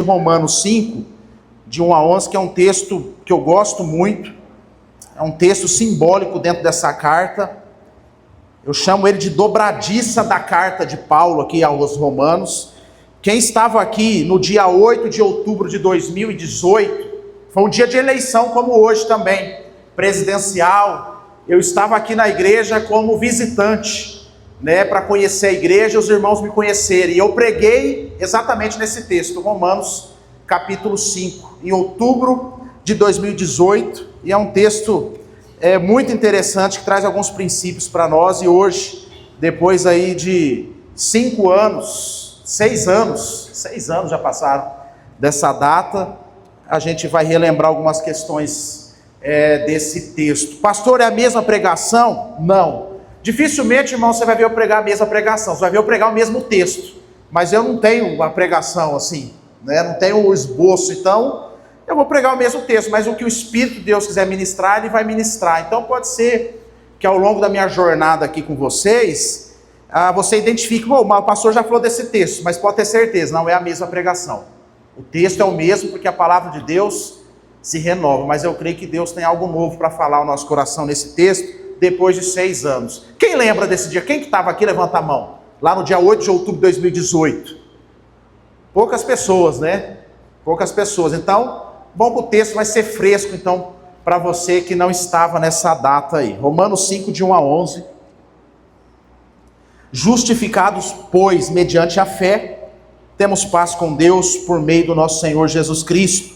Romanos 5, de 1 a 11, que é um texto que eu gosto muito, é um texto simbólico dentro dessa carta. Eu chamo ele de dobradiça da carta de Paulo aqui aos Romanos. Quem estava aqui no dia 8 de outubro de 2018, foi um dia de eleição como hoje também, presidencial. Eu estava aqui na igreja como visitante, para conhecer a igreja, os irmãos me conhecerem. E eu preguei exatamente nesse texto, Romanos capítulo 5, em outubro de 2018. E é um texto muito interessante, que traz alguns princípios para nós. E hoje, depois aí de 6 anos já passaram dessa data, a gente vai relembrar algumas questões desse texto. Pastor, é a mesma pregação? Não. Dificilmente, irmão, você vai ver eu pregar a mesma pregação, você vai ver eu pregar o mesmo texto, mas eu não tenho uma pregação assim, não tenho o esboço, então eu vou pregar o mesmo texto, mas o que o Espírito de Deus quiser ministrar, Ele vai ministrar. Então pode ser que ao longo da minha jornada aqui com vocês, você identifique, o pastor já falou desse texto, mas pode ter certeza, não é a mesma pregação. O texto é o mesmo, porque a palavra de Deus se renova, mas eu creio que Deus tem algo novo para falar ao nosso coração nesse texto, depois de 6 anos. Quem lembra desse dia? Quem que estava aqui, levanta a mão. Lá no dia 8 de outubro de 2018. Poucas pessoas, Poucas pessoas. Então, bom, o texto vai ser fresco, então, para você que não estava nessa data aí. Romanos 5, de 1 a 11. Justificados, pois, mediante a fé, temos paz com Deus por meio do nosso Senhor Jesus Cristo,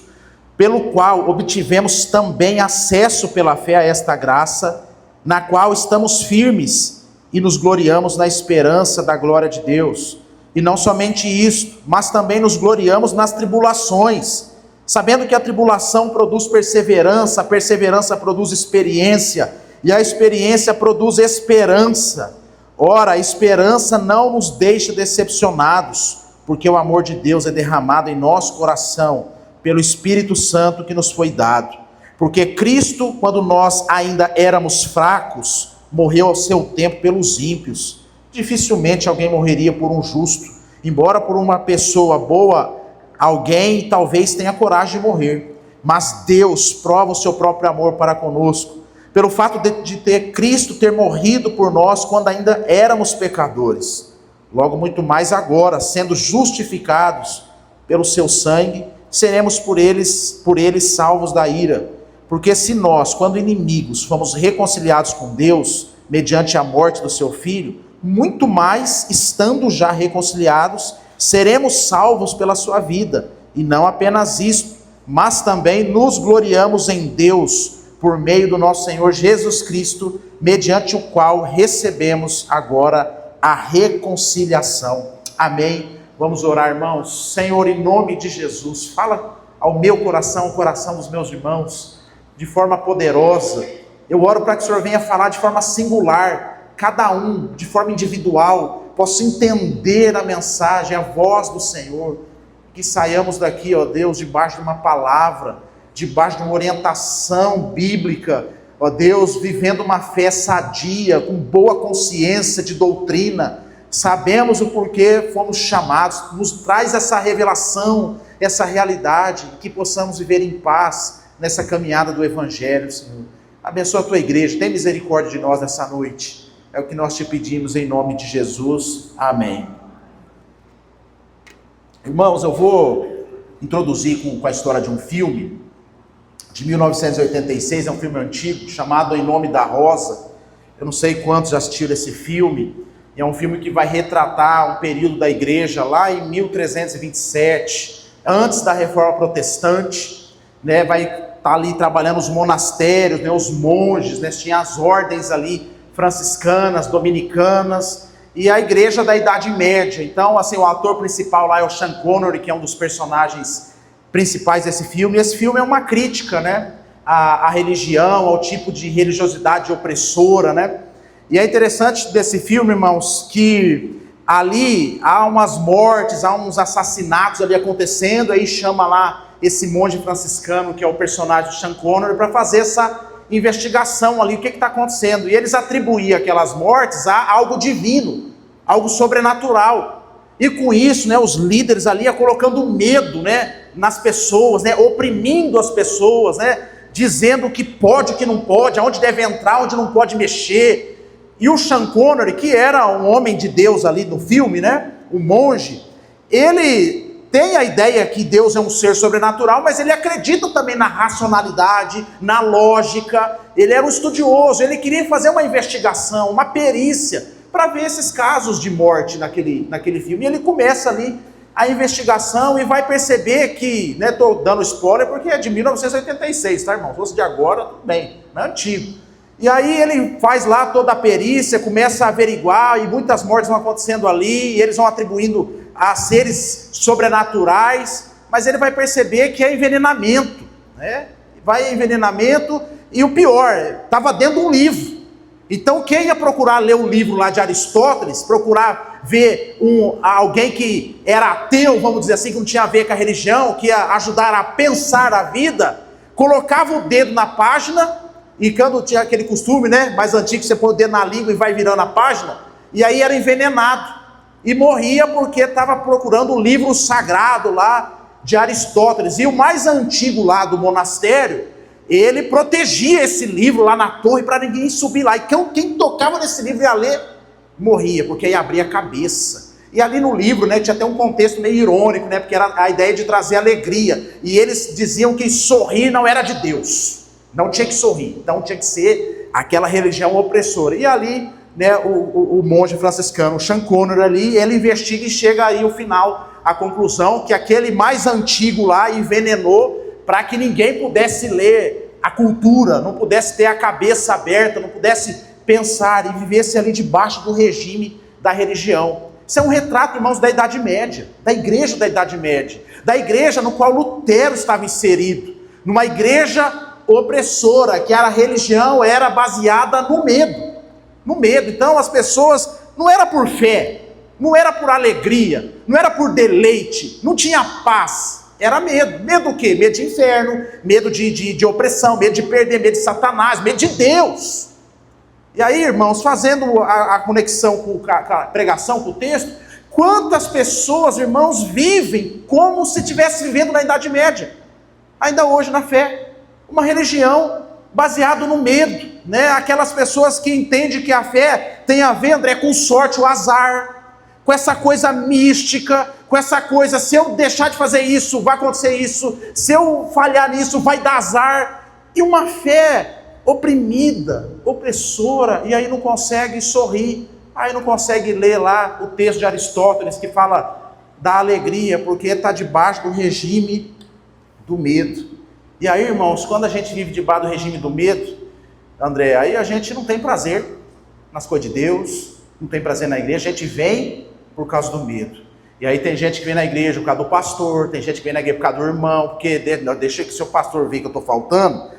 pelo qual obtivemos também acesso pela fé a esta graça, na qual estamos firmes e nos gloriamos na esperança da glória de Deus. E não somente isto, mas também nos gloriamos nas tribulações, sabendo que a tribulação produz perseverança, a perseverança produz experiência, e a experiência produz esperança. Ora, a esperança não nos deixa decepcionados, porque o amor de Deus é derramado em nosso coração, pelo Espírito Santo que nos foi dado. Porque Cristo, quando nós ainda éramos fracos, morreu ao seu tempo pelos ímpios. Dificilmente alguém morreria por um justo, embora por uma pessoa boa, alguém talvez tenha coragem de morrer. Mas Deus prova o seu próprio amor para conosco, pelo fato de Cristo ter morrido por nós quando ainda éramos pecadores. Logo muito mais agora, sendo justificados pelo seu sangue, seremos por eles salvos da ira. Porque se nós, quando inimigos, fomos reconciliados com Deus, mediante a morte do seu Filho, muito mais, estando já reconciliados, seremos salvos pela sua vida. E não apenas isto, mas também nos gloriamos em Deus, por meio do nosso Senhor Jesus Cristo, mediante o qual recebemos agora a reconciliação. Amém? Vamos orar, irmãos. Senhor, em nome de Jesus, fala ao meu coração, ao coração dos meus irmãos, de forma poderosa. Eu oro para que o Senhor venha falar de forma singular, cada um, de forma individual, possa entender a mensagem, a voz do Senhor, que saiamos daqui, ó Deus, debaixo de uma palavra, debaixo de uma orientação bíblica, ó Deus, vivendo uma fé sadia, com boa consciência de doutrina. Sabemos o porquê fomos chamados, nos traz essa revelação, essa realidade, que possamos viver em paz nessa caminhada do Evangelho, Senhor. Abençoa a tua igreja, tem misericórdia de nós nessa noite. É o que nós te pedimos em nome de Jesus. Amém. Irmãos, eu vou introduzir com a história de um filme de 1986, é um filme antigo, chamado Em Nome da Rosa. Eu não sei quantos já assistiram esse filme. É um filme que vai retratar um período da igreja lá em 1327, antes da Reforma Protestante. Vai estar ali trabalhando os monastérios, os monges, tinha as ordens ali franciscanas, dominicanas, e a igreja da Idade Média. Então, assim, o ator principal lá é o Sean Connery, que é um dos personagens principais desse filme. E esse filme é uma crítica, à religião, ao tipo de religiosidade opressora, E é interessante desse filme, irmãos, que ali há umas mortes, há uns assassinatos ali acontecendo, aí chama lá esse monge franciscano, que é o personagem do Sean Connery, para fazer essa investigação ali, o que está acontecendo. E eles atribuíam aquelas mortes a algo divino, algo sobrenatural. E com isso, né, os líderes ali iam colocando medo, né, nas pessoas, né, oprimindo as pessoas, né, dizendo o que pode, o que não pode, aonde deve entrar, onde não pode mexer. E o Sean Connery, que era um homem de Deus ali no filme, né, o monge, ele tem a ideia que Deus é um ser sobrenatural, mas ele acredita também na racionalidade, na lógica. Ele era um estudioso, ele queria fazer uma investigação, uma perícia, para ver esses casos de morte naquele filme. E ele começa ali a investigação e vai perceber que, né, estou dando spoiler porque é de 1986, tá, irmão? Se fosse de agora, tudo bem, não é antigo. E aí ele faz lá toda a perícia, começa a averiguar, e muitas mortes vão acontecendo ali, e eles vão atribuindo a seres sobrenaturais, mas ele vai perceber que é envenenamento, né? Vai envenenamento, e o pior, estava dentro de um livro. Então quem ia procurar ler o livro lá de Aristóteles, procurar ver alguém que era ateu, vamos dizer assim, que não tinha a ver com a religião, que ia ajudar a pensar a vida, colocava o dedo na página. E quando tinha aquele costume, né, mais antigo, você põe o dedo na língua e vai virando a página, e aí era envenenado, e morria porque estava procurando o livro sagrado lá de Aristóteles. E o mais antigo lá do monastério, ele protegia esse livro lá na torre para ninguém subir lá, e quem tocava nesse livro ia ler, morria, porque aí abria a cabeça. E ali no livro, né, tinha até um contexto meio irônico, né, porque era a ideia de trazer alegria, e eles diziam que sorrir não era de Deus. Não tinha que sorrir, então tinha que ser aquela religião opressora. E ali, né, o monge franciscano, o Sean Connery ali, ele investiga e chega aí ao final, a conclusão que aquele mais antigo lá envenenou para que ninguém pudesse ler a cultura, não pudesse ter a cabeça aberta, não pudesse pensar e vivesse ali debaixo do regime da religião. Isso é um retrato, irmãos, da Idade Média, da igreja da Idade Média, da igreja no qual Lutero estava inserido, numa igreja opressora, que a religião era baseada no medo. Então as pessoas, não era por fé, não era por alegria, não era por deleite, não tinha paz, era medo. Medo do quê? Medo de inferno, medo de opressão, medo de perder, medo de Satanás, medo de Deus. E aí, irmãos, fazendo a conexão com a pregação, com o texto, quantas pessoas, irmãos, vivem como se estivesse vivendo na Idade Média, ainda hoje na fé. Uma religião baseada no medo, né? Aquelas pessoas que entendem que a fé tem a ver, André, com sorte, o azar, com essa coisa mística, com essa coisa, se eu deixar de fazer isso, vai acontecer isso, se eu falhar nisso, vai dar azar. E uma fé oprimida, opressora, e aí não consegue sorrir, aí não consegue ler lá o texto de Aristóteles que fala da alegria, porque está debaixo do regime do medo. E aí, irmãos, quando a gente vive debaixo do regime do medo, André, aí a gente não tem prazer nas coisas de Deus, não tem prazer na igreja, a gente vem por causa do medo. E aí tem gente que vem na igreja por causa do pastor, tem gente que vem na igreja por causa do irmão, porque deixa que seu pastor ver que eu estou faltando,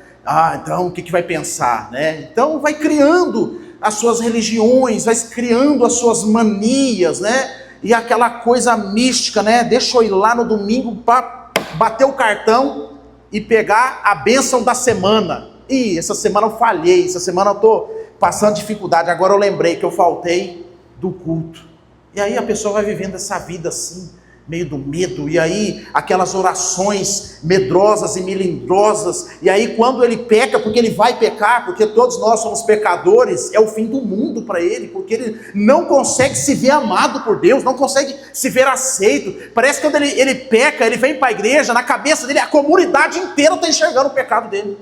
então o que vai pensar, né? Então vai criando as suas religiões, vai criando as suas manias, né? E aquela coisa mística, né? Deixa eu ir lá no domingo para bater o cartão e pegar a bênção da semana. Ih, essa semana eu falhei, essa semana eu estou passando dificuldade, agora eu lembrei que eu faltei do culto. E aí a pessoa vai vivendo essa vida assim, meio do medo, e aí aquelas orações medrosas e melindrosas, e aí quando ele peca, porque ele vai pecar, porque todos nós somos pecadores, é o fim do mundo para ele, porque ele não consegue se ver amado por Deus, não consegue se ver aceito. Parece que quando ele peca, ele vem para a igreja, na cabeça dele, a comunidade inteira está enxergando o pecado dele.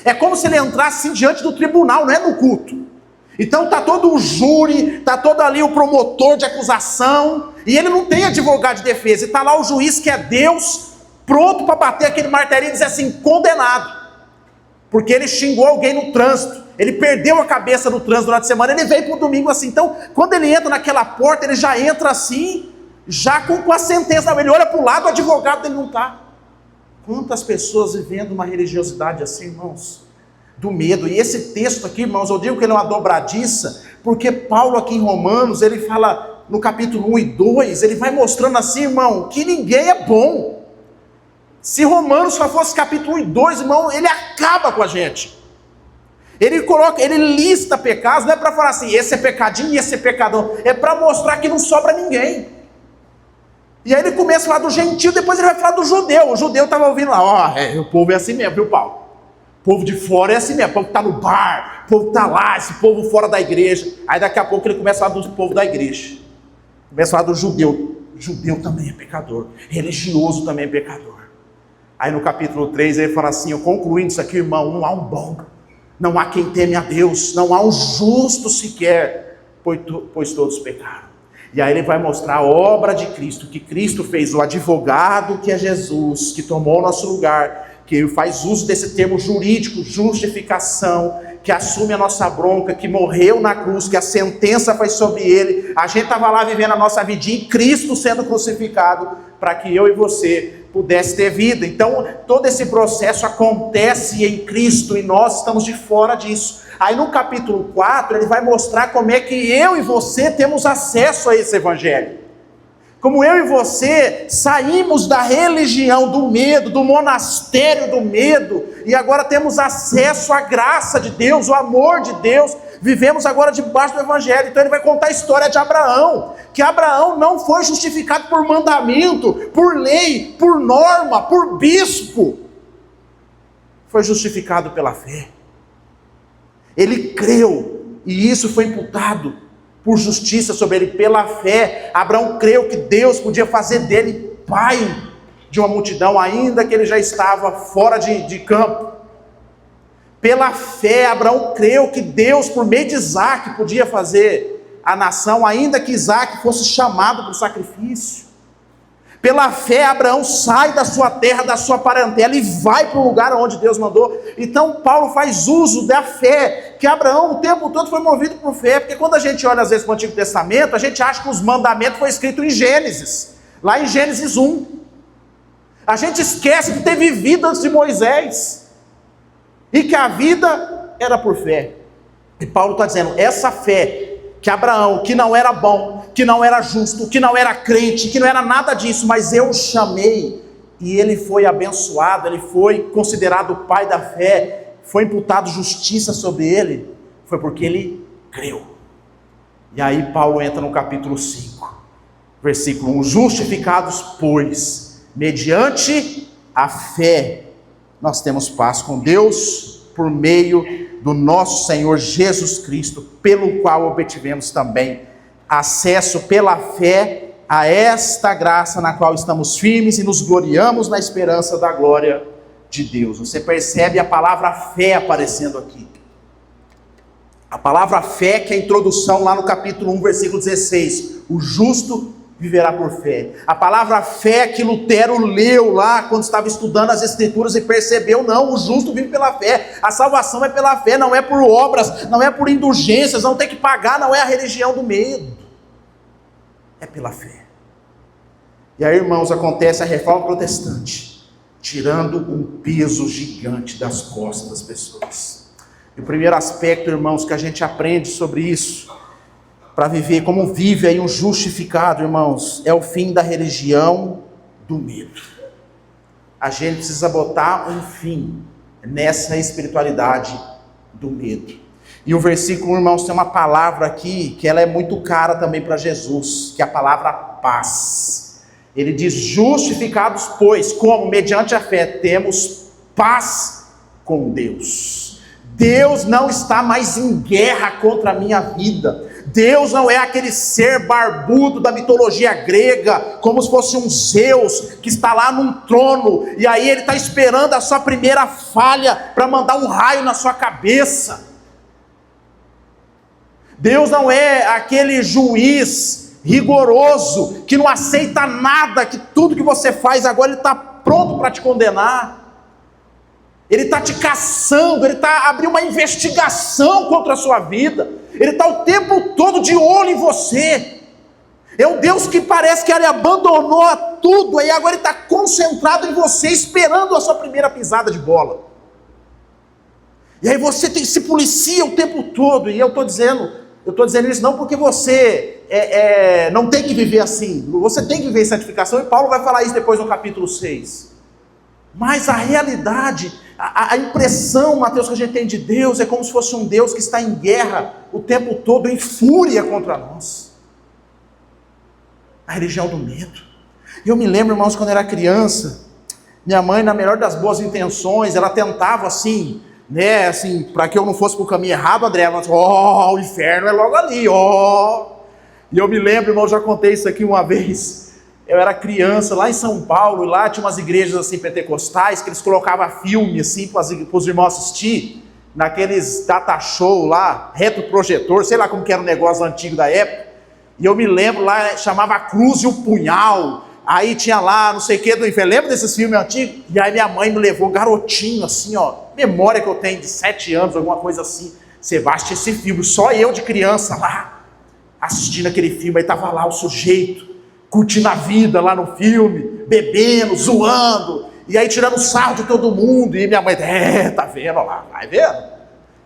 É como se ele entrasse assim diante do tribunal, não é no culto. Então está todo o júri, está todo ali o promotor de acusação, e ele não tem advogado de defesa, e está lá o juiz que é Deus, pronto para bater aquele martelinho e dizer assim, condenado, porque ele xingou alguém no trânsito, ele perdeu a cabeça no trânsito durante a semana, ele veio para o domingo assim. Então quando ele entra naquela porta, ele já entra assim, já com a sentença, ele olha para o lado, o advogado dele não está. Quantas pessoas vivendo uma religiosidade assim, irmãos? Do medo. E esse texto aqui, irmãos, eu digo que ele é uma dobradiça, porque Paulo aqui em Romanos, ele fala no capítulo 1 e 2, ele vai mostrando assim, irmão, que ninguém é bom. Se Romanos só fosse capítulo 1 e 2, irmão, ele acaba com a gente. Ele lista pecados, não é para falar assim, esse é pecadinho e esse é pecadão, é para mostrar que não sobra ninguém. E aí ele começa a falar do gentio, depois ele vai falar do judeu. O judeu estava ouvindo lá, o povo é assim mesmo, viu, Paulo? O povo de fora é assim mesmo, o povo está no bar, o povo está lá, esse povo fora da igreja. Aí daqui a pouco ele começa a falar do povo da igreja. Começa a falar do judeu. Judeu também é pecador, religioso também é pecador. Aí no capítulo 3 ele fala assim, concluindo isso aqui, irmão, não há um bom, não há quem teme a Deus, não há um justo sequer, pois todos pecaram. E aí ele vai mostrar a obra de Cristo, que Cristo fez, o advogado que é Jesus, que tomou o nosso lugar, que faz uso desse termo jurídico, justificação, que assume a nossa bronca, que morreu na cruz, que a sentença foi sobre ele. A gente estava lá vivendo a nossa vidinha, e Cristo sendo crucificado, para que eu e você pudesse ter vida. Então todo esse processo acontece em Cristo, e nós estamos de fora disso. Aí no capítulo 4, ele vai mostrar como é que eu e você temos acesso a esse evangelho. Como eu e você saímos da religião do medo, do monastério do medo, e agora temos acesso à graça de Deus, o amor de Deus, vivemos agora debaixo do evangelho. Então ele vai contar a história de Abraão, que Abraão não foi justificado por mandamento, por lei, por norma, por bispo, foi justificado pela fé. Ele creu, e isso foi imputado por justiça sobre ele, pela fé. Abraão creu que Deus podia fazer dele pai de uma multidão, ainda que ele já estava fora de campo. Pela fé, Abraão creu que Deus, por meio de Isaac, podia fazer a nação, ainda que Isaac fosse chamado para o sacrifício. Pela fé, Abraão sai da sua terra, da sua parentela, e vai para o lugar onde Deus mandou. Então Paulo faz uso da fé, que Abraão o tempo todo foi movido por fé, porque quando a gente olha às vezes para o Antigo Testamento, a gente acha que os mandamentos foram escritos em Gênesis, lá em Gênesis 1. A gente esquece que teve vida antes de Moisés, e que a vida era por fé. E Paulo está dizendo, essa fé que Abraão, que não era bom, que não era justo, que não era crente, que não era nada disso, mas eu o chamei, e ele foi abençoado, ele foi considerado o pai da fé, foi imputado justiça sobre ele, foi porque ele creu. E aí Paulo entra no capítulo 5, versículo 1, justificados, pois, mediante a fé, nós temos paz com Deus, por meio do nosso Senhor Jesus Cristo, pelo qual obtivemos também acesso pela fé a esta graça na qual estamos firmes e nos gloriamos na esperança da glória de Deus. Você percebe a palavra fé aparecendo aqui. A palavra fé, que é a introdução lá no capítulo 1, versículo 16. O justo viverá por fé. A palavra fé que Lutero leu lá quando estava estudando as Escrituras e percebeu, não, o justo vive pela fé. A salvação é pela fé, não é por obras, não é por indulgências, não tem que pagar, não é a religião do medo. É pela fé. E aí, irmãos, acontece a reforma protestante, tirando um peso gigante das costas das pessoas. E o primeiro aspecto, irmãos, que a gente aprende sobre isso, para viver como vive aí um justificado, irmãos, é o fim da religião do medo. A gente precisa botar um fim nessa espiritualidade do medo. E o versículo, irmãos, tem uma palavra aqui, que ela é muito cara também para Jesus, que é a palavra paz. Ele diz, justificados, pois, como? Mediante a fé, temos paz com Deus. Deus não está mais em guerra contra a minha vida. Deus não é aquele ser barbudo da mitologia grega, como se fosse um Zeus, que está lá num trono, e aí ele está esperando a sua primeira falha, para mandar um raio na sua cabeça. Deus não é aquele juiz rigoroso, que não aceita nada, que tudo que você faz agora ele está pronto para te condenar. Ele está te caçando, ele está abrindo uma investigação contra a sua vida, ele está o tempo todo de olho em você. É um Deus que parece que ele abandonou tudo, e agora ele está concentrado em você, esperando a sua primeira pisada de bola. E aí você se policia o tempo todo, e eu estou dizendo isso não porque você não tem que viver assim, você tem que viver em santificação, e Paulo vai falar isso depois no capítulo 6. Mas a realidade, a impressão, Mateus, que a gente tem de Deus é como se fosse um Deus que está em guerra o tempo todo, em fúria contra nós. A religião do medo. E eu me lembro, irmãos, quando eu era criança, minha mãe, na melhor das boas intenções, ela tentava assim, né, assim, para que eu não fosse pro caminho errado, André, ela falou, o inferno é logo ali, E eu me lembro, irmão, já contei isso aqui uma vez, eu era criança lá em São Paulo, e lá tinha umas igrejas assim pentecostais, que eles colocavam filme assim para os irmãos assistir, naqueles data show lá, retroprojetor, sei lá como que era o negócio antigo da época, e eu me lembro lá, chamava Cruz e o Punhal, aí tinha lá, não sei o que do inferno, lembra desses filmes antigos? E aí minha mãe me levou, garotinho assim, memória que eu tenho de 7 anos, alguma coisa assim, você vai assistir esse filme, só eu de criança lá, assistindo aquele filme, aí tava lá o sujeito, curtindo a vida lá no filme, bebendo, zoando, e aí tirando sarro de todo mundo, e minha mãe, tá vendo lá, vai vendo?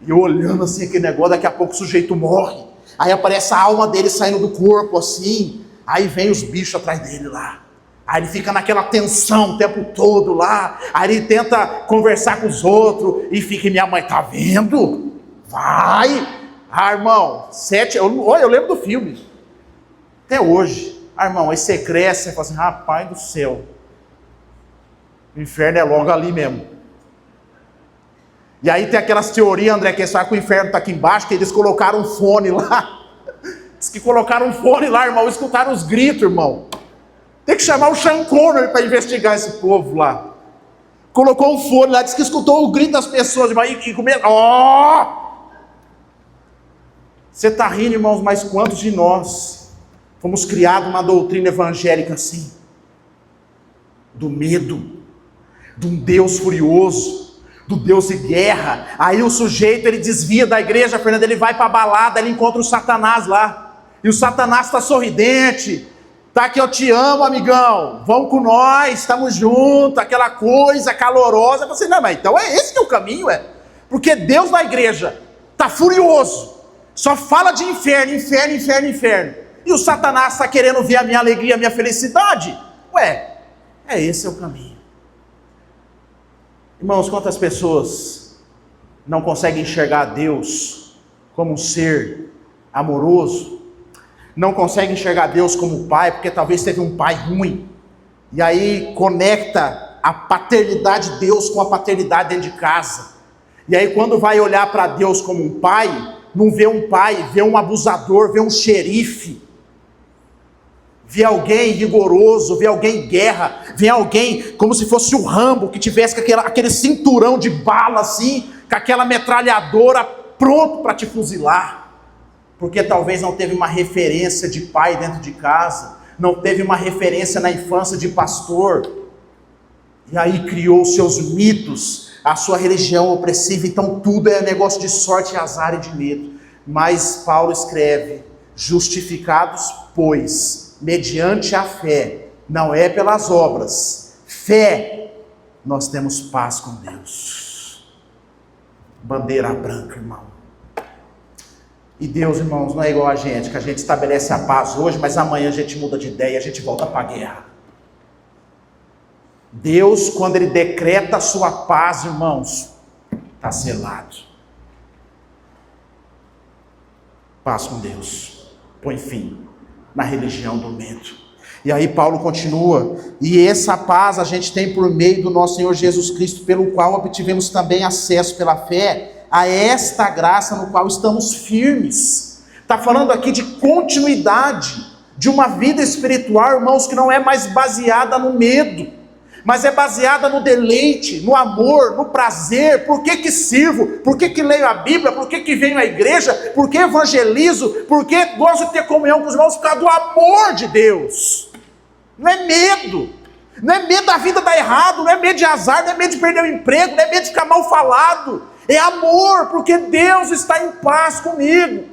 E eu olhando assim aquele negócio, daqui a pouco o sujeito morre, aí aparece a alma dele saindo do corpo assim, aí vem os bichos atrás dele lá, aí ele fica naquela tensão o tempo todo lá, aí ele tenta conversar com os outros, e fica, e minha mãe, tá vendo? Vai! Irmão, eu lembro do filme, até hoje. Irmão, aí você cresce, você fala assim, rapaz do céu, o inferno é logo ali mesmo. E aí tem aquelas teorias, André, que eles falam que o inferno está aqui embaixo, que eles colocaram um fone lá. Diz que colocaram um fone lá, irmão, escutaram os gritos, irmão. Tem que chamar o Sean Connery para investigar esse povo lá. Colocou um fone lá, diz que escutou o grito das pessoas, irmão, e começou, Você está rindo, irmãos, mas quantos de nós fomos criados uma doutrina evangélica assim? Do medo, de um Deus furioso, do Deus de guerra. Aí o sujeito, ele desvia da igreja, Fernando, ele vai para a balada, ele encontra o Satanás lá. E o Satanás está sorridente, tá que eu te amo, amigão, vamos com nós, estamos juntos, aquela coisa calorosa. Você, não, mas então é esse que é o caminho, porque Deus na igreja está furioso, só fala de inferno, inferno, inferno, inferno. E o Satanás está querendo ver a minha alegria, a minha felicidade. Esse é o caminho. Irmãos, quantas pessoas não conseguem enxergar Deus como um ser amoroso, não conseguem enxergar Deus como pai, porque talvez teve um pai ruim, e aí conecta a paternidade de Deus com a paternidade dentro de casa, e aí quando vai olhar para Deus como um pai, não vê um pai, vê um abusador, vê um xerife, vê alguém rigoroso, vê alguém em guerra, vê alguém como se fosse o Rambo, que tivesse com aquele cinturão de bala assim, com aquela metralhadora pronto para te fuzilar, porque talvez não teve uma referência de pai dentro de casa, não teve uma referência na infância de pastor, e aí criou os seus mitos, a sua religião opressiva, então tudo é negócio de sorte, azar e de medo. Mas Paulo escreve, justificados, pois, mediante a fé, não é pelas obras, fé, nós temos paz com Deus. Bandeira branca, irmão. E Deus, irmãos, não é igual a gente, que a gente estabelece a paz hoje, mas amanhã a gente muda de ideia, a gente volta para a guerra. Deus, quando Ele decreta a sua paz, irmãos, está selado. Paz com Deus. Põe fim na religião do medo. E aí Paulo continua, e essa paz a gente tem por meio do nosso Senhor Jesus Cristo, pelo qual obtivemos também acesso pela fé a esta graça no qual estamos firmes. Está falando aqui de continuidade, de uma vida espiritual, irmãos, que não é mais baseada no medo, mas é baseada no deleite, no amor, no prazer. Por que sirvo? Por que leio a Bíblia? Por que venho à igreja? Por que evangelizo? Por que gosto de ter comunhão com os irmãos? Por causa do amor de Deus. Não é medo. Não é medo da vida dar errado, não é medo de azar, não é medo de perder o emprego, não é medo de ficar mal falado. É amor, porque Deus está em paz comigo.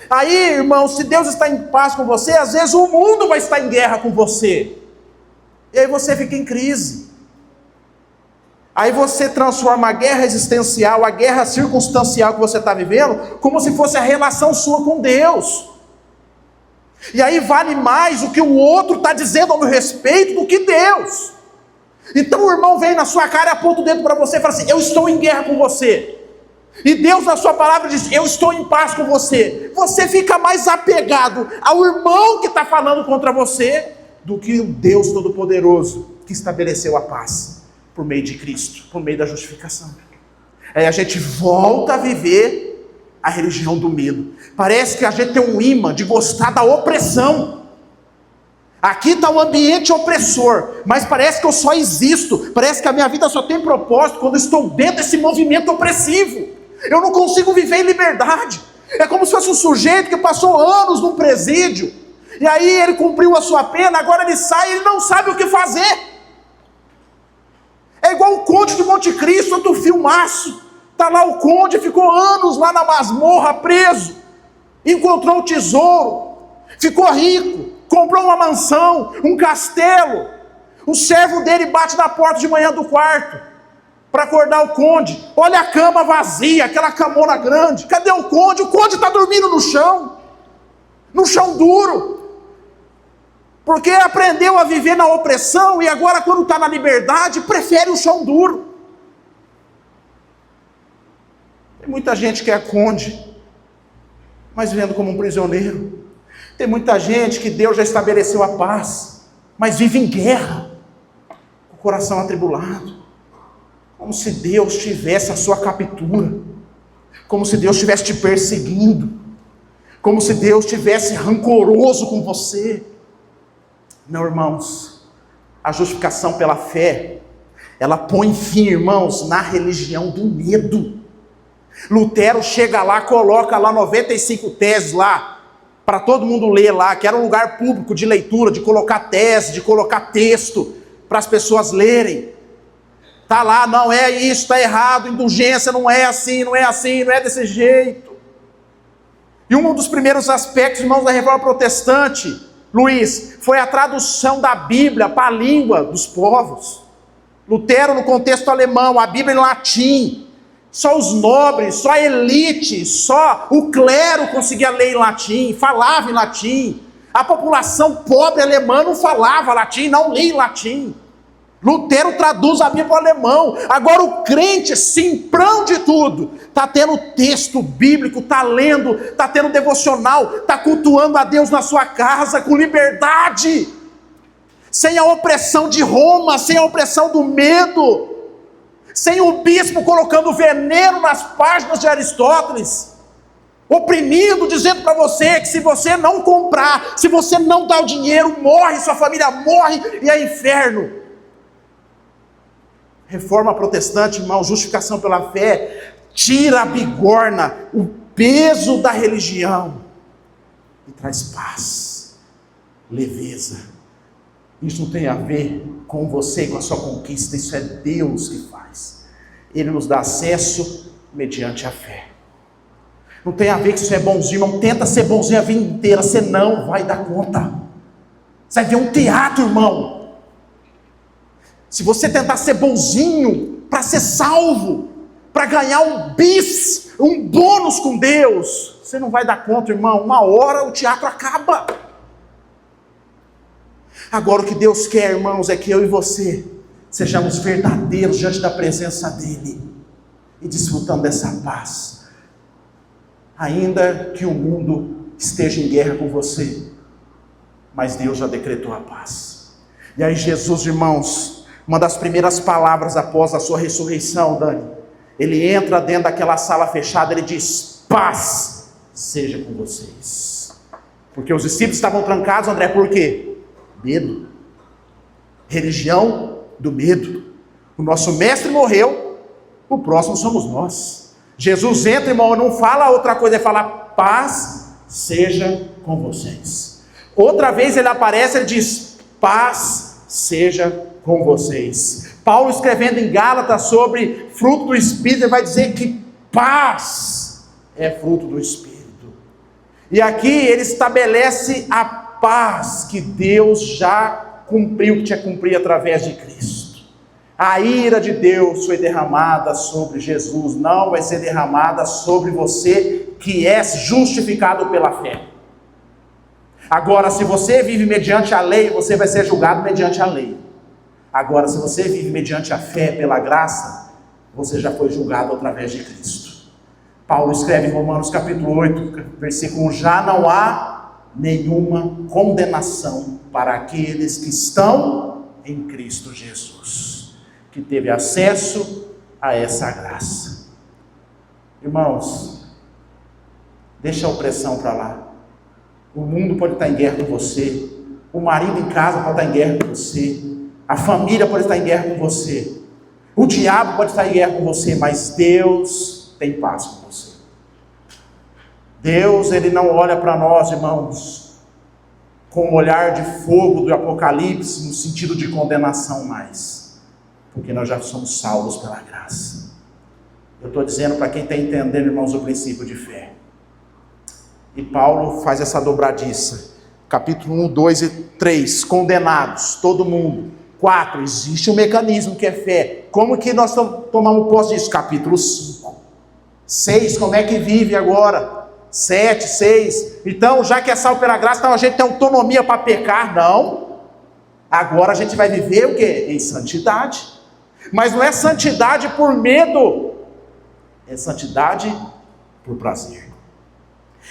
Aí, irmão, se Deus está em paz com você, às vezes o mundo vai estar em guerra com você. E aí você fica em crise. Aí você transforma a guerra existencial, a guerra circunstancial que você está vivendo, como se fosse a relação sua com Deus. E aí vale mais o que o outro está dizendo ao meu respeito do que Deus. Então o irmão vem na sua cara e aponta o dedo para você e fala assim, eu estou em guerra com você. E Deus na sua palavra diz, eu estou em paz com você. Você fica mais apegado ao irmão que está falando contra você do que o Deus Todo-Poderoso que estabeleceu a paz por meio de Cristo, por meio da justificação. Aí a gente volta a viver a religião do medo. Parece que a gente tem um imã de gostar da opressão. Aqui está um ambiente opressor, mas parece que eu só existo, parece que a minha vida só tem propósito quando estou dentro desse movimento opressivo. Eu não consigo viver em liberdade. É como se fosse um sujeito que passou anos num presídio, e aí ele cumpriu a sua pena, agora ele sai e ele não sabe o que fazer. É igual o Conde de Monte Cristo, outro filmaço. Está lá o conde, ficou anos lá na masmorra preso, encontrou o tesouro, ficou rico, comprou uma mansão, um castelo. O servo dele bate na porta de manhã do quarto para acordar o conde. Olha a cama vazia, aquela camona grande. Cadê o conde? O conde está dormindo no chão duro, porque aprendeu a viver na opressão e agora, quando está na liberdade, prefere o chão duro. Tem muita gente que é conde, mas vivendo como um prisioneiro. Tem muita gente que Deus já estabeleceu a paz, mas vive em guerra, com o coração atribulado, como se Deus tivesse a sua captura, como se Deus estivesse te perseguindo, como se Deus estivesse rancoroso com você. Não, irmãos, a justificação pela fé, ela põe fim, irmãos, na religião do medo. Lutero chega lá, coloca lá 95 teses lá, para todo mundo ler lá, que era um lugar público de leitura, de colocar tese, de colocar texto, para as pessoas lerem. Está lá, não é isso, está errado, indulgência não é assim, não é assim, não é desse jeito. E um dos primeiros aspectos, irmãos, da Reforma Protestante, Luiz, foi a tradução da Bíblia para a língua dos povos. Lutero, no contexto alemão, a Bíblia em latim. Só os nobres, só a elite, só o clero conseguia ler em latim, falava em latim. A população pobre alemã não falava latim, não lia em latim. Lutero traduz a Bíblia para o alemão. Agora o crente, simprão de tudo, está tendo texto bíblico, está lendo, está tendo devocional, está cultuando a Deus na sua casa com liberdade, sem a opressão de Roma, sem a opressão do medo, sem o bispo colocando veneno nas páginas de Aristóteles, oprimindo, dizendo para você que se você não comprar, se você não dar o dinheiro, morre, sua família morre e é inferno. Reforma protestante, irmão, justificação pela fé, tira a bigorna, o peso da religião e traz paz, leveza. Isso não tem a ver com você e com a sua conquista, isso é Deus que faz. Ele nos dá acesso mediante a fé. Não tem a ver que isso é bonzinho, não tenta ser bonzinho a vida inteira, você não vai dar conta. Você vai ver um teatro, irmão. Se você tentar ser bonzinho para ser salvo, para ganhar um bis, um bônus com Deus, você não vai dar conta, irmão. Uma hora o teatro acaba. Agora o que Deus quer, irmãos, é que eu e você sejamos verdadeiros diante da presença dEle e desfrutando dessa paz. Ainda que o mundo esteja em guerra com você, mas Deus já decretou a paz. E aí Jesus, irmãos, uma das primeiras palavras após a sua ressurreição, Dani, ele entra dentro daquela sala fechada, ele diz: paz seja com vocês. Porque os discípulos estavam trancados, André, por quê? Medo. Religião do medo. O nosso mestre morreu, o próximo somos nós. Jesus entra, irmão, não fala outra coisa, ele fala: paz seja com vocês. Outra vez ele aparece, ele diz: paz seja com vocês. Paulo, escrevendo em Gálatas sobre fruto do Espírito, ele vai dizer que paz é fruto do Espírito. E aqui ele estabelece a paz que Deus já cumpriu, que tinha cumprido através de Cristo. A ira de Deus foi derramada sobre Jesus, não vai ser derramada sobre você que é justificado pela fé. Agora, se você vive mediante a lei, você vai ser julgado mediante a lei. Agora, se você vive mediante a fé, pela graça, você já foi julgado através de Cristo. Paulo escreve em Romanos capítulo 8, versículo 1, já não há nenhuma condenação para aqueles que estão em Cristo Jesus, que teve acesso a essa graça. Irmãos, deixa a opressão para lá. O mundo pode estar em guerra com você, o marido em casa pode estar em guerra com você, a família pode estar em guerra com você, o diabo pode estar em guerra com você, mas Deus tem paz com você. Deus, Ele não olha para nós, irmãos, com um olhar de fogo do Apocalipse, no sentido de condenação mais, porque nós já somos salvos pela graça. Eu estou dizendo para quem está entendendo, irmãos, o princípio de fé. E Paulo faz essa dobradiça, capítulo 1, 2 e 3, condenados, todo mundo. 4, existe um mecanismo que é fé. Como que nós tomamos posse disso? Capítulo 5. 6, como é que vive agora? 7, 6. Então, já que é salvo pela graça, então a gente tem autonomia para pecar? Não. Agora a gente vai viver o quê? Em santidade. Mas não é santidade por medo, é santidade por prazer.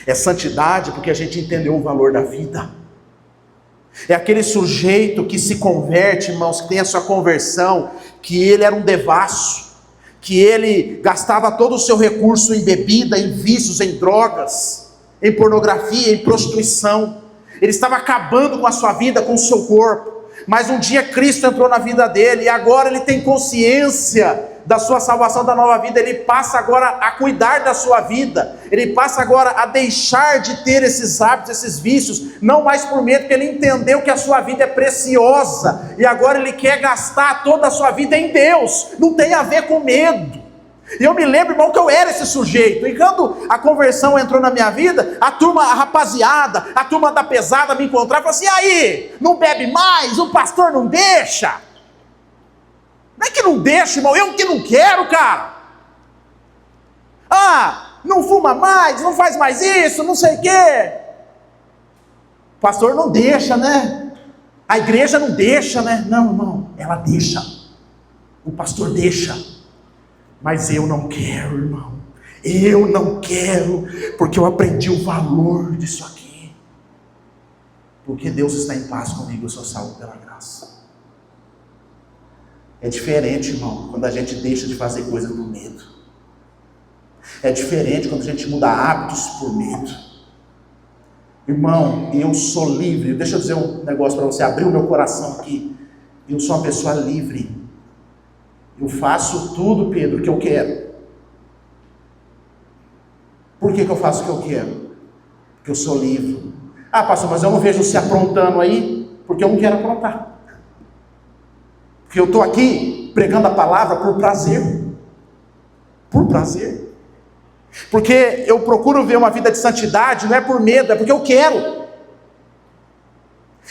É santidade porque a gente entendeu o valor da vida. É aquele sujeito que se converte, irmãos, que tem a sua conversão, que ele era um devasso, que ele gastava todo o seu recurso em bebida, em vícios, em drogas, em pornografia, em prostituição. Ele estava acabando com a sua vida, com o seu corpo. Mas um dia Cristo entrou na vida dele, e agora ele tem consciência da sua salvação, da nova vida. Ele passa agora a cuidar da sua vida, ele passa agora a deixar de ter esses hábitos, esses vícios, não mais por medo, porque ele entendeu que a sua vida é preciosa, e agora ele quer gastar toda a sua vida em Deus, não tem a ver com medo. E eu me lembro, irmão, que eu era esse sujeito, e quando a conversão entrou na minha vida, a rapaziada, a turma da pesada me encontrava e falava assim: e aí, não bebe mais? O pastor não deixa? Não é que não deixa, irmão, eu que não quero, cara. Não fuma mais, não faz mais isso, não sei o quê. O pastor não deixa, né? A igreja não deixa, né? Não, irmão, ela deixa. O pastor deixa. Mas eu não quero, irmão. Eu não quero, porque eu aprendi o valor disso aqui. Porque Deus está em paz comigo, eu sou salvo pela graça. É diferente, irmão, quando a gente deixa de fazer coisa por medo. É diferente quando a gente muda hábitos por medo. Irmão, eu sou livre. Deixa eu dizer um negócio para você, abrir o meu coração aqui. Eu sou uma pessoa livre. Eu faço tudo, Pedro, que eu quero. Por que eu faço o que eu quero? Porque eu sou livre. Pastor, mas eu não vejo você aprontando aí, porque eu não quero aprontar. Porque eu estou aqui pregando a palavra por prazer. Por prazer. Porque eu procuro ver uma vida de santidade, não é por medo, é porque eu quero.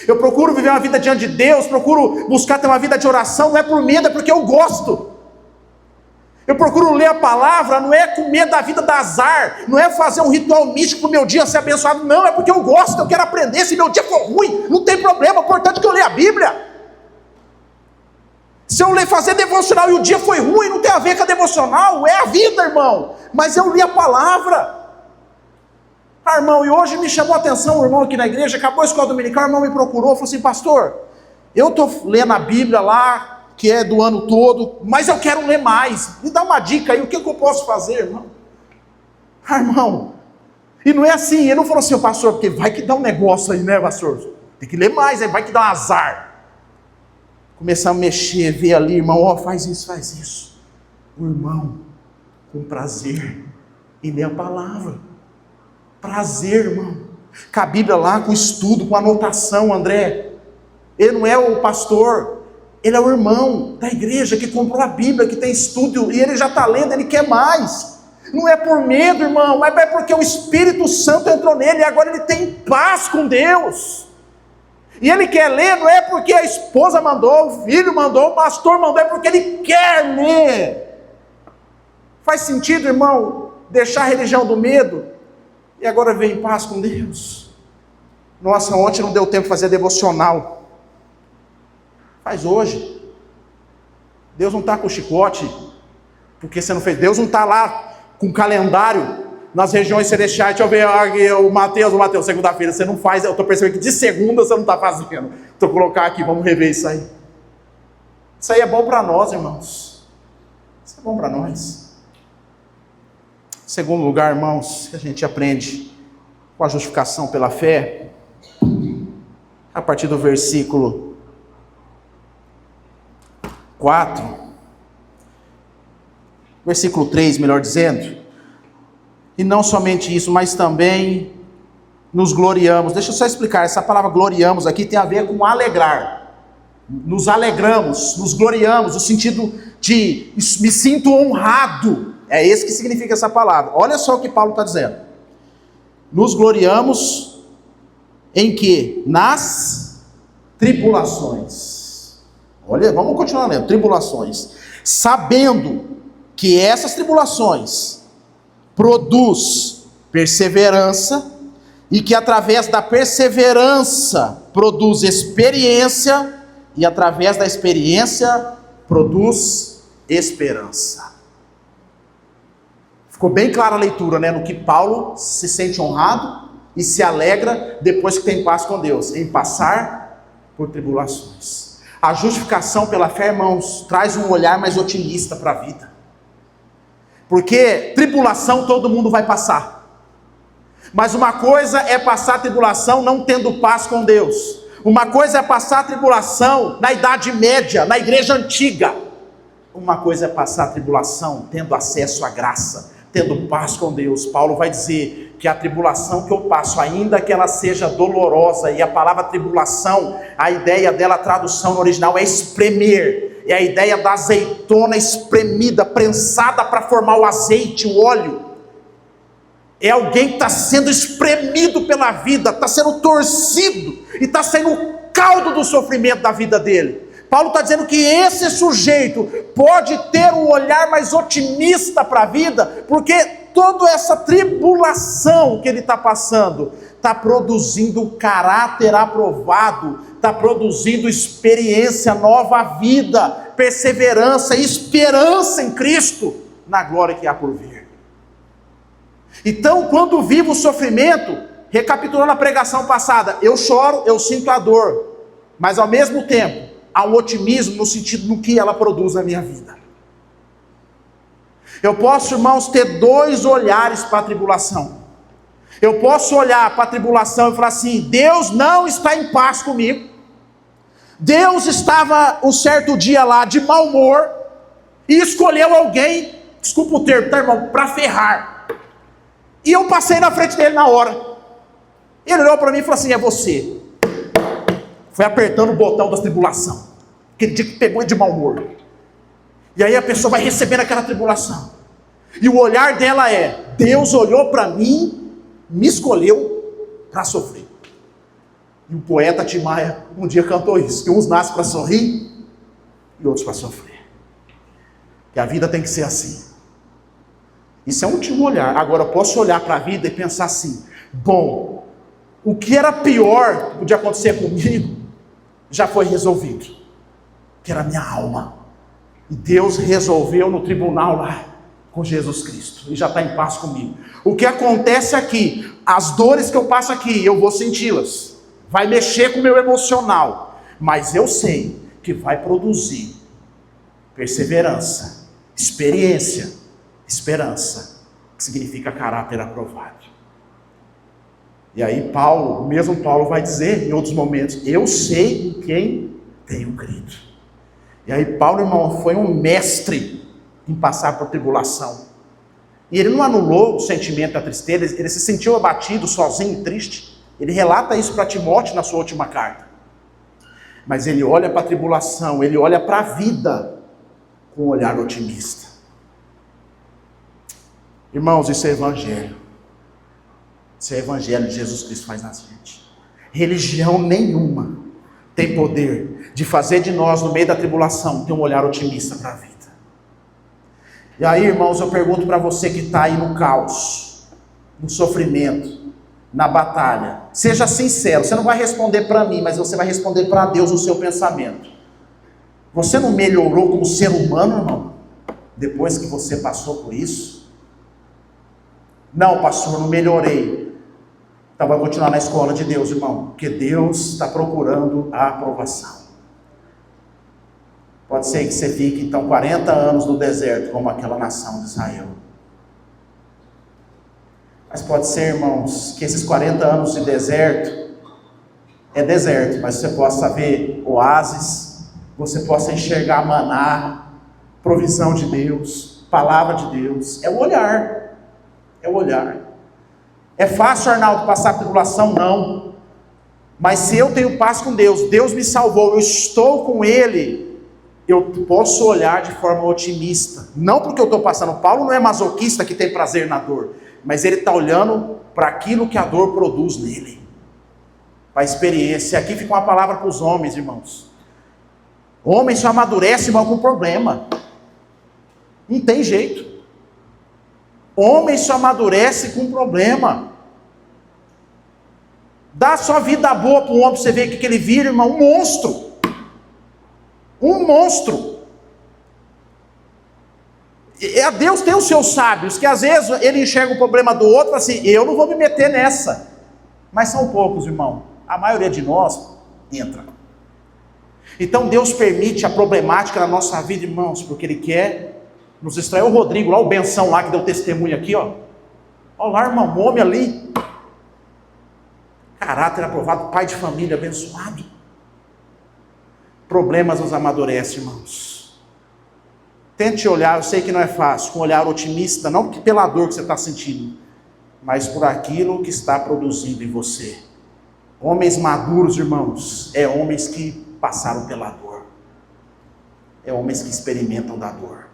Eu procuro viver uma vida diante de Deus, procuro buscar ter uma vida de oração, não é por medo, é porque eu gosto. Eu procuro ler a palavra, não é com medo da vida dar azar, não é fazer um ritual místico para o meu dia ser abençoado, não, é porque eu gosto, eu quero aprender. Se meu dia for ruim, não tem problema, o importante é que eu leia a Bíblia. Se eu fazer devocional e o dia foi ruim, não tem a ver com a devocional, é a vida, irmão. Mas eu li a palavra. Irmão, e hoje me chamou a atenção, o irmão aqui na igreja, acabou a escola dominical, o irmão me procurou, falou assim: pastor, eu estou lendo a Bíblia lá, que é do ano todo, mas eu quero ler mais. Me dá uma dica aí, o que eu posso fazer, irmão? Irmão, e não é assim, ele não falou assim: pastor, porque vai que dá um negócio aí, né, pastor? Tem que ler mais, vai que dá um azar. Começar a mexer, ver ali, irmão, faz isso, faz isso. O irmão, com prazer, e lê a palavra. Prazer, irmão. Com a Bíblia lá, com estudo, com anotação, André. Ele não é o pastor, ele é o irmão da igreja que comprou a Bíblia, que tem estudo, e ele já está lendo, ele quer mais. Não é por medo, irmão, mas é porque o Espírito Santo entrou nele, e agora ele tem paz com Deus. E ele quer ler, não é porque a esposa mandou, o filho mandou, o pastor mandou, é porque ele quer ler. Faz sentido, irmão, deixar a religião do medo e agora ver em paz com Deus? Nossa, ontem não deu tempo de fazer devocional. Faz hoje. Deus não está com chicote porque você não fez. Deus não está lá com calendário nas regiões celestiais. Deixa eu ver aqui, o Mateus, segunda-feira você não faz, eu estou percebendo que de segunda você não está fazendo. Estou colocar aqui, vamos rever isso aí. Isso aí é bom para nós, irmãos. Isso é bom para nós. Segundo lugar, irmãos, que a gente aprende com a justificação pela fé, a partir do versículo 4, versículo 3, melhor dizendo, e não somente isso, mas também nos gloriamos. Deixa eu só explicar, essa palavra gloriamos aqui tem a ver com alegrar. Nos alegramos, nos gloriamos, no sentido de me sinto honrado. É esse que significa essa palavra. Olha só o que Paulo está dizendo. Nos gloriamos em que? Nas tribulações. Olha, vamos continuar lendo. Tribulações. Sabendo que essas tribulações produz perseverança, e que através da perseverança produz experiência, e através da experiência produz esperança. Ficou bem clara a leitura, né? No que Paulo se sente honrado e se alegra depois que tem paz com Deus, em passar por tribulações. A justificação pela fé, irmãos, traz um olhar mais otimista para a vida. Porque tribulação todo mundo vai passar. Mas uma coisa é passar a tribulação não tendo paz com Deus. Uma coisa é passar a tribulação na Idade Média, na igreja antiga. Uma coisa é passar a tribulação tendo acesso à graça, tendo paz com Deus. Paulo vai dizer que a tribulação que eu passo, ainda que ela seja dolorosa, e a palavra tribulação, a ideia dela, a tradução no original é espremer. É a ideia da azeitona espremida, prensada para formar o azeite, o óleo. É alguém que está sendo espremido pela vida, está sendo torcido, e está sendo o caldo do sofrimento da vida dele. Paulo está dizendo que esse sujeito pode ter um olhar mais otimista para a vida, porque toda essa tribulação que ele está passando, está produzindo caráter aprovado, está produzindo experiência, nova vida, perseverança e esperança em Cristo, na glória que há por vir. Então, quando vivo o sofrimento, recapitulando a pregação passada, eu choro, eu sinto a dor, mas ao mesmo tempo, há um otimismo no sentido do que ela produz na minha vida. Eu posso, irmãos, ter dois olhares para a tribulação. Eu posso olhar para a tribulação e falar assim: Deus não está em paz comigo. Deus estava um certo dia lá de mau humor e escolheu alguém, desculpa o termo, tá, irmão, para ferrar. E eu passei na frente dele na hora. Ele olhou para mim e falou assim: é você. Foi apertando o botão da tribulação. Aquele dia que pegou ele de mau humor. E aí a pessoa vai recebendo aquela tribulação. E o olhar dela é: Deus olhou para mim, me escolheu para sofrer. E o poeta Tim Maia um dia cantou isso: que uns nascem para sorrir e outros para sofrer. Que a vida tem que ser assim. Isso é um último olhar. Agora eu posso olhar para a vida e pensar assim: bom, o que era pior que podia acontecer comigo já foi resolvido, que era a minha alma. E Deus resolveu no tribunal lá com Jesus Cristo, e já está em paz comigo. O que acontece aqui, as dores que eu passo aqui, eu vou senti-las, vai mexer com o meu emocional, mas eu sei que vai produzir perseverança, experiência, esperança, que significa caráter aprovado. E aí Paulo, o mesmo Paulo vai dizer em outros momentos: eu sei em quem tenho crido. E aí Paulo, irmão, foi um mestre em passar por tribulação. E ele não anulou o sentimento da tristeza, ele se sentiu abatido, sozinho, triste. Ele relata isso para Timóteo na sua última carta. Mas ele olha para a tribulação, ele olha para a vida com um olhar otimista. Irmãos, isso é evangelho. Isso é o evangelho que Jesus Cristo faz na gente. Religião nenhuma tem poder de fazer de nós, no meio da tribulação, ter um olhar otimista para a vida. E aí, irmãos, eu pergunto para você que está aí no caos, no sofrimento, na batalha. Seja sincero, você não vai responder para mim, mas você vai responder para Deus o seu pensamento. Você não melhorou como ser humano, irmão, depois que você passou por isso? Não, pastor, não melhorei. Então vai continuar na escola de Deus, irmão, porque Deus está procurando a aprovação. Pode ser que você fique então 40 anos no deserto, como aquela nação de Israel. Mas pode ser, irmãos, que esses 40 anos de deserto, mas você possa ver oásis, você possa enxergar maná, provisão de Deus, palavra de Deus. É o olhar, é o olhar. É fácil, Arnaldo, passar tribulação? Não. Mas se eu tenho paz com Deus, Deus me salvou, eu estou com Ele, eu posso olhar de forma otimista. Não porque eu estou passando. Paulo não é masoquista que tem prazer na dor, mas ele está olhando para aquilo que a dor produz nele, para a experiência. Aqui fica uma palavra para os homens, irmãos. Homem só amadurece, irmão, com problema. Não tem jeito. Homem só amadurece com problema. Dá só vida boa para o homem, para você ver o que ele vira, irmão, um monstro. Um monstro. E Deus tem os seus sábios, que às vezes ele enxerga o problema do outro, assim, eu não vou me meter nessa. Mas são poucos, irmão. A maioria de nós entra. Então Deus permite a problemática na nossa vida, irmãos, porque Ele quer nos extrair. O Rodrigo, lá o Benção lá, que deu testemunho aqui, ó. Olha lá, irmão, o homem ali. Caráter aprovado, pai de família abençoado. Problemas nos amadurecem, irmãos. Tente olhar, eu sei que não é fácil, com um olhar otimista, não pela dor que você está sentindo, mas por aquilo que está produzindo em você. Homens maduros, irmãos, é homens que passaram pela dor. É homens que experimentam da dor.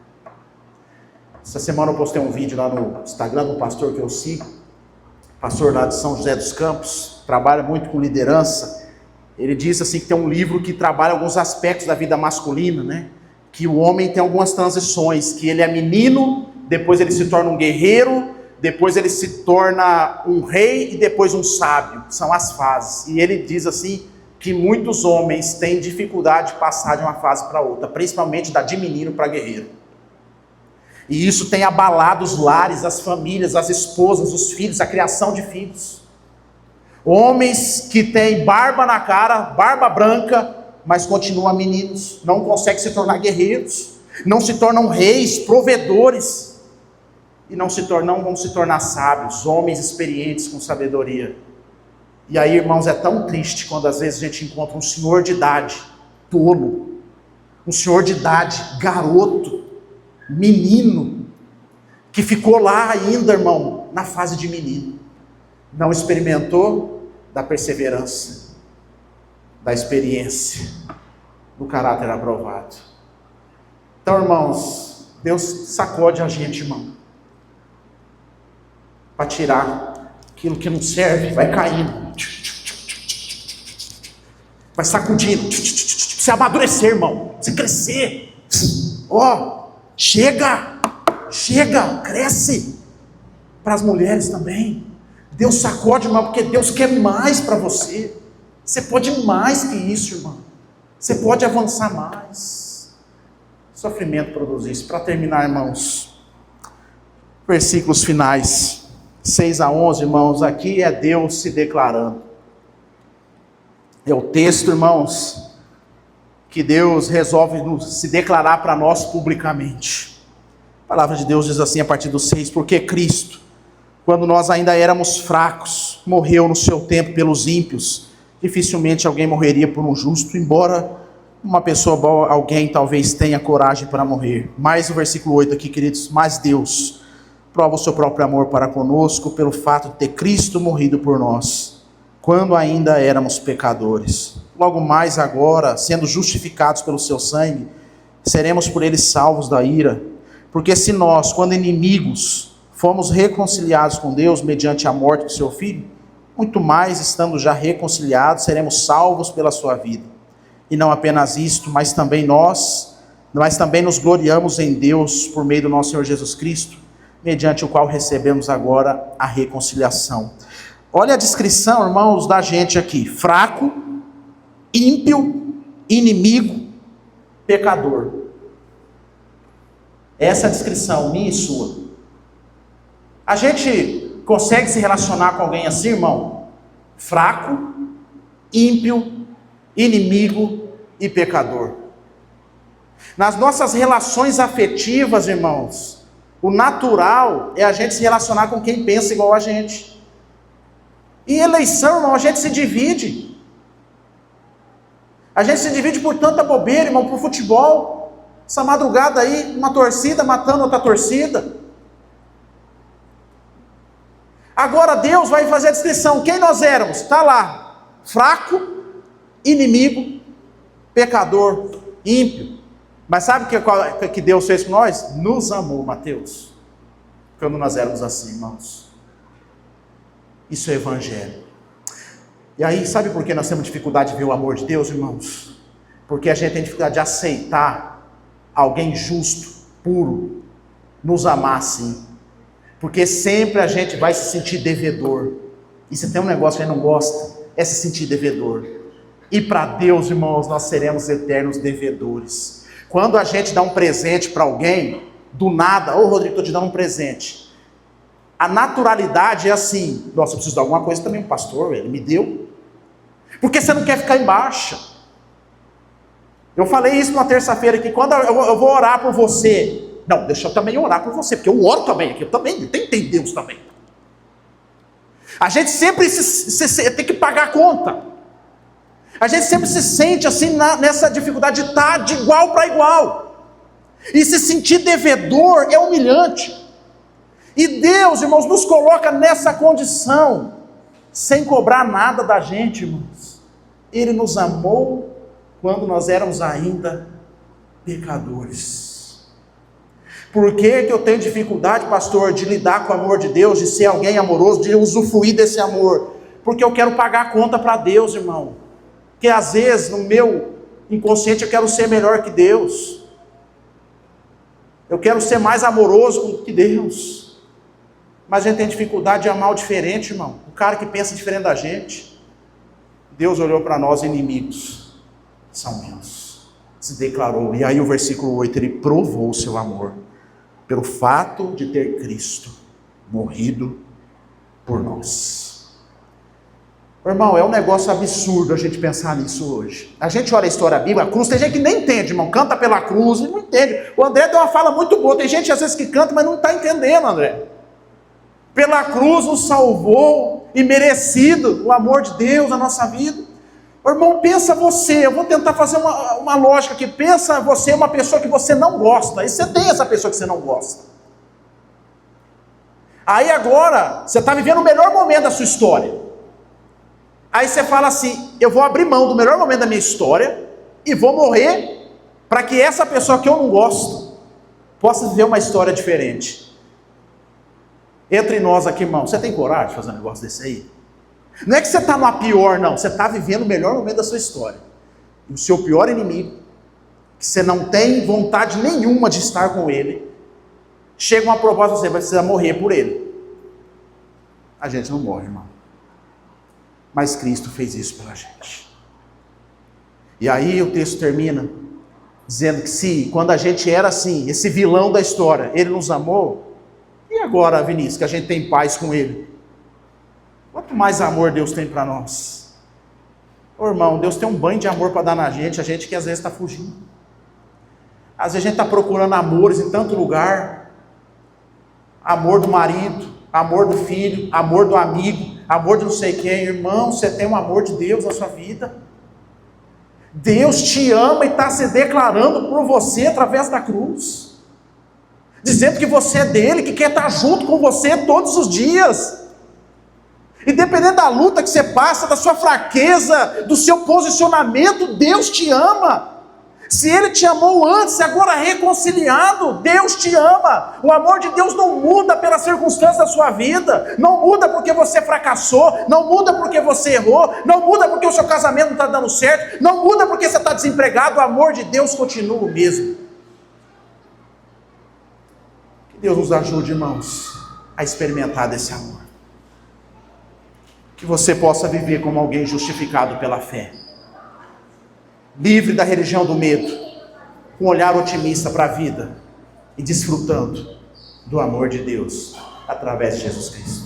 Essa semana eu postei um vídeo lá no Instagram do pastor que eu sigo, pastor lá de São José dos Campos, trabalha muito com liderança. Ele diz assim que tem um livro que trabalha alguns aspectos da vida masculina, né? Que o homem tem algumas transições, que ele é menino, depois ele se torna um guerreiro, depois ele se torna um rei e depois um sábio. São as fases. E ele diz assim que muitos homens têm dificuldade de passar de uma fase para outra, principalmente de menino para guerreiro. E isso tem abalado os lares, as famílias, as esposas, os filhos, a criação de filhos. Homens que têm barba na cara, barba branca, mas continuam meninos, não conseguem se tornar guerreiros, não se tornam reis, provedores, e não vão se tornar sábios, homens experientes com sabedoria. E aí, irmãos, é tão triste quando às vezes a gente encontra um senhor de idade, tolo, um senhor de idade, garoto, menino, que ficou lá ainda, irmão, na fase de menino, não experimentou da perseverança, da experiência, do caráter aprovado. Então, irmãos, Deus sacode a gente, irmão, para tirar aquilo que não serve, vai caindo, vai sacudindo, você amadurecer, irmão, você crescer, chega, cresce. Para as mulheres também, Deus sacode, irmão, porque Deus quer mais para você. Você pode mais que isso, irmão. Você pode avançar mais. Sofrimento produz isso. Para terminar, irmãos, versículos finais, 6 a 11, irmãos, aqui é Deus se declarando. É o texto, irmãos, que Deus resolve se declarar para nós publicamente. A palavra de Deus diz assim a partir do 6, porque Cristo, quando nós ainda éramos fracos, morreu no seu tempo pelos ímpios. Dificilmente alguém morreria por um justo, embora uma pessoa boa, alguém talvez tenha coragem para morrer. Mais o versículo 8 aqui, queridos, mas Deus prova o seu próprio amor para conosco, pelo fato de ter Cristo morrido por nós, quando ainda éramos pecadores. Logo mais agora, sendo justificados pelo seu sangue, seremos por ele salvos da ira. Porque se nós, quando inimigos, fomos reconciliados com Deus mediante a morte do seu Filho, muito mais, estando já reconciliados, seremos salvos pela sua vida. E não apenas isto, mas também nos gloriamos em Deus por meio do nosso Senhor Jesus Cristo, mediante o qual recebemos agora a reconciliação. Olha a descrição, irmãos, da gente aqui: fraco, ímpio, inimigo, pecador. Essa é a descrição minha e sua. A gente consegue se relacionar com alguém assim, irmão? Fraco, ímpio, inimigo e pecador. Nas nossas relações afetivas, irmãos, o natural é a gente se relacionar com quem pensa igual a gente. Em eleição, irmão, a gente se divide. A gente se divide por tanta bobeira, irmão, por futebol. Essa madrugada aí, uma torcida matando outra torcida. Agora Deus vai fazer a descrição. Quem nós éramos? Está lá. Fraco, inimigo, pecador, ímpio. Mas sabe o que Deus fez com nós? Nos amou, Mateus. Quando nós éramos assim, irmãos. Isso é evangelho. E aí, sabe por que nós temos dificuldade de ver o amor de Deus, irmãos? Porque a gente tem dificuldade de aceitar alguém justo, puro, nos amar assim. Porque sempre a gente vai se sentir devedor. E se tem um negócio que a gente não gosta, é se sentir devedor. E para Deus, irmãos, nós seremos eternos devedores. Quando a gente dá um presente para alguém, do nada, ô Rodrigo, estou te dando um presente. A naturalidade é assim, nossa, eu preciso dar alguma coisa também, o pastor, ele me deu. Porque você não quer ficar em baixa. Eu falei isso numa terça-feira aqui, quando eu vou orar por você. Não, deixa eu também orar por você, porque eu oro também aqui, eu também, tem Deus também. A gente sempre tem que pagar a conta. A gente sempre se sente assim nessa dificuldade de estar de igual para igual. E se sentir devedor é humilhante. E Deus, irmãos, nos coloca nessa condição, sem cobrar nada da gente, irmãos. Ele nos amou quando nós éramos ainda pecadores. Por que eu tenho dificuldade, pastor, de lidar com o amor de Deus, de ser alguém amoroso, de usufruir desse amor? Porque eu quero pagar a conta para Deus, irmão. Porque às vezes, no meu inconsciente, eu quero ser melhor que Deus. Eu quero ser mais amoroso que Deus. Mas a gente tem dificuldade de amar o diferente, irmão. O cara que pensa diferente da gente. Deus olhou para nós, inimigos. São meus. Se declarou. E aí o versículo 8, ele provou o seu amor. Pelo fato de ter Cristo morrido por nós. Irmão, é um negócio absurdo a gente pensar nisso hoje. A gente olha a história bíblica, a cruz, tem gente que nem entende, irmão, canta pela cruz e não entende. O André deu uma fala muito boa, tem gente às vezes que canta, mas não está entendendo, André. Pela cruz nos salvou, e merecido o amor de Deus na nossa vida. Irmão, pensa você, eu vou tentar fazer uma lógica aqui, pensa você uma pessoa que você não gosta, e você tem essa pessoa que você não gosta. Aí agora, você está vivendo o melhor momento da sua história. Aí você fala assim, eu vou abrir mão do melhor momento da minha história, e vou morrer, para que essa pessoa que eu não gosto, possa viver uma história diferente. Entre nós aqui, irmão, você tem coragem de fazer um negócio desse aí? Não é que você está numa pior, não, você está vivendo o melhor momento da sua história. E o seu pior inimigo, que você não tem vontade nenhuma de estar com ele, chega uma proposta, você vai precisar morrer por ele. A gente não morre, irmão. Mas Cristo fez isso pela gente. E aí o texto termina dizendo que se, quando a gente era assim, esse vilão da história, ele nos amou. E agora, Vinícius, que a gente tem paz com ele? Quanto mais amor Deus tem para nós? Ô irmão, Deus tem um banho de amor para dar na gente, a gente que às vezes está fugindo. Às vezes a gente está procurando amores em tanto lugar. Amor do marido, amor do filho, amor do amigo, amor de não sei quem. Irmão, você tem um amor de Deus na sua vida. Deus te ama e está se declarando por você através da cruz. Dizendo que você é dele, que quer estar junto com você todos os dias. E dependendo da luta que você passa, da sua fraqueza, do seu posicionamento, Deus te ama. Se ele te amou antes, agora reconciliado, Deus te ama. O amor de Deus não muda pelas circunstâncias da sua vida, não muda porque você fracassou, não muda porque você errou, não muda porque o seu casamento não está dando certo, não muda porque você está desempregado. O amor de Deus continua o mesmo. Que Deus nos ajude, irmãos, a experimentar desse amor. Que você possa viver como alguém justificado pela fé, livre da religião do medo, com um olhar otimista para a vida e desfrutando do amor de Deus através de Jesus Cristo.